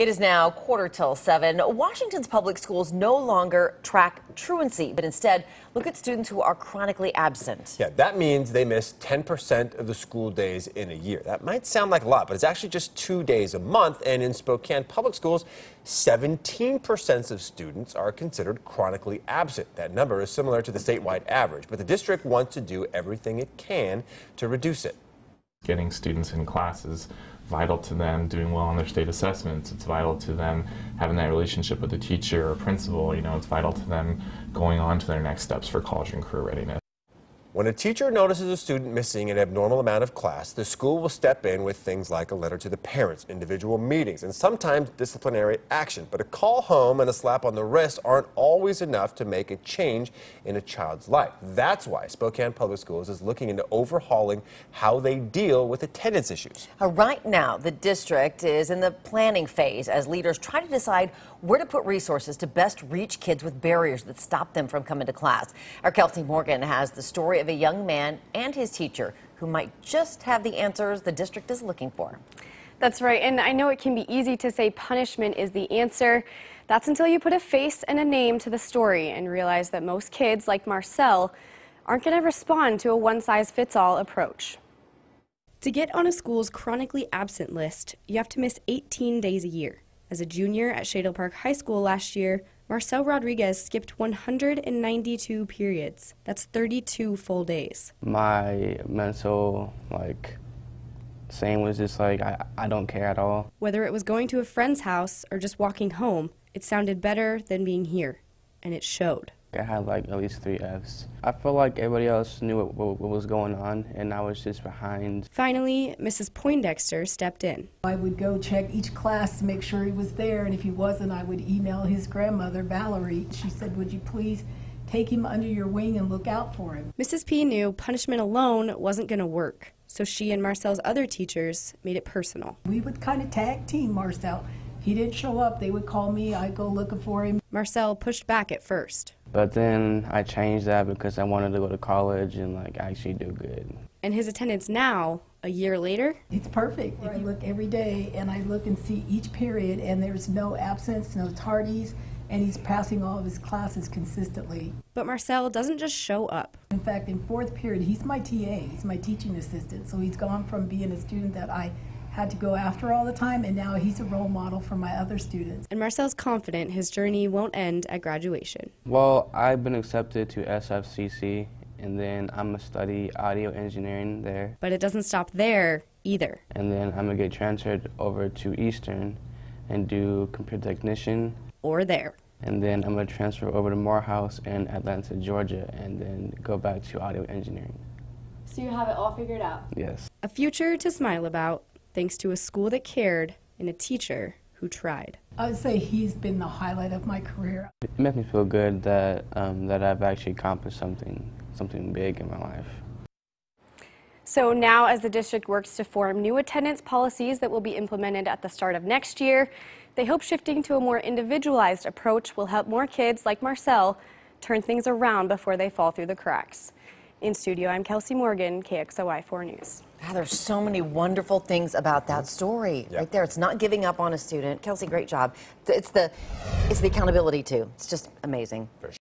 It is now 7:15. Washington's public schools no longer track truancy, but instead look at students who are chronically absent. Yeah, that means they miss 10% of the school days in a year. That might sound like a lot, but it's actually just 2 days a month. And in Spokane public schools, 17% of students are considered chronically absent. That number is similar to the statewide average, but the district wants to do everything it can to reduce it. Getting students in class is vital to them doing well on their state assessments. It's vital to them having that relationship with the teacher or principal. It's vital to them going on to their next steps for college and career readiness. When a teacher notices a student missing an abnormal amount of class, the school will step in with things like a letter to the parents, individual meetings, and sometimes disciplinary action. But a call home and a slap on the wrist aren't always enough to make a change in a child's life. That's why Spokane Public Schools is looking into overhauling how they deal with attendance issues. Right now, the district is in the planning phase as leaders try to decide where to put resources to best reach kids with barriers that stop them from coming to class. Our Kelsie Morgan has the story of a young man and his teacher who might just have the answers the district is looking for. That's right, and I know it can be easy to say punishment is the answer. That's until you put a face and a name to the story and realize that most kids, like Marcel, aren't going to respond to a one-size-fits-all approach. To get on a school's chronically absent list, you have to miss 18 days a year. As a junior at Shadle High School last year, Marcel Rodriguez skipped 192 periods. That's 32 full days. My mental, saying was just I don't care at all. Whether it was going to a friend's house or just walking home, it sounded better than being here, and it showed. I had at least 3 Fs. I felt like everybody else knew what was going on, and I was just behind. Finally, Mrs. Poindexter stepped in. I would go check each class to make sure he was there, and if he wasn't, I would email his grandmother, Valerie. She said, would you please take him under your wing and look out for him? Mrs. P knew punishment alone wasn't going to work, so she and Marcel's other teachers made it personal. We would kind of tag team Marcel. If he didn't show up, they would call me, I'd go looking for him. Marcel pushed back at first. But then I changed that because I wanted to go to college and actually do good. And his attendance now, a year later? It's perfect. If you look every day and I look and see each period and there's no absence, no tardies, and he's passing all of his classes consistently. But Marcel doesn't just show up. In fact, in 4th period, he's my TA, he's my teaching assistant. So he's gone from being a student that I had to go after all the time, and now he's a role model for my other students. And Marcel's confident his journey won't end at graduation. Well, I've been accepted to SFCC, and then I'm going to study audio engineering there. But it doesn't stop there either. And then I'm going to get transferred over to Eastern and do computer technician. Or there. And then I'm going to transfer over to Morehouse in Atlanta, Georgia, and then go back to audio engineering. So you have it all figured out? Yes. A future to smile about, thanks to a school that cared and a teacher who tried. I would say he's been the highlight of my career. It makes me feel good that that I've actually accomplished something big in my life. So now, as the district works to form new attendance policies that will be implemented at the start of next year, they hope shifting to a more individualized approach will help more kids like Marcel turn things around before they fall through the cracks. In studio, I'm Kelsie Morgan, KXOI 4 News. There's so many wonderful things about that story right there. It's not giving up on a student. Kelsie, great job. It's the accountability too. It's just amazing.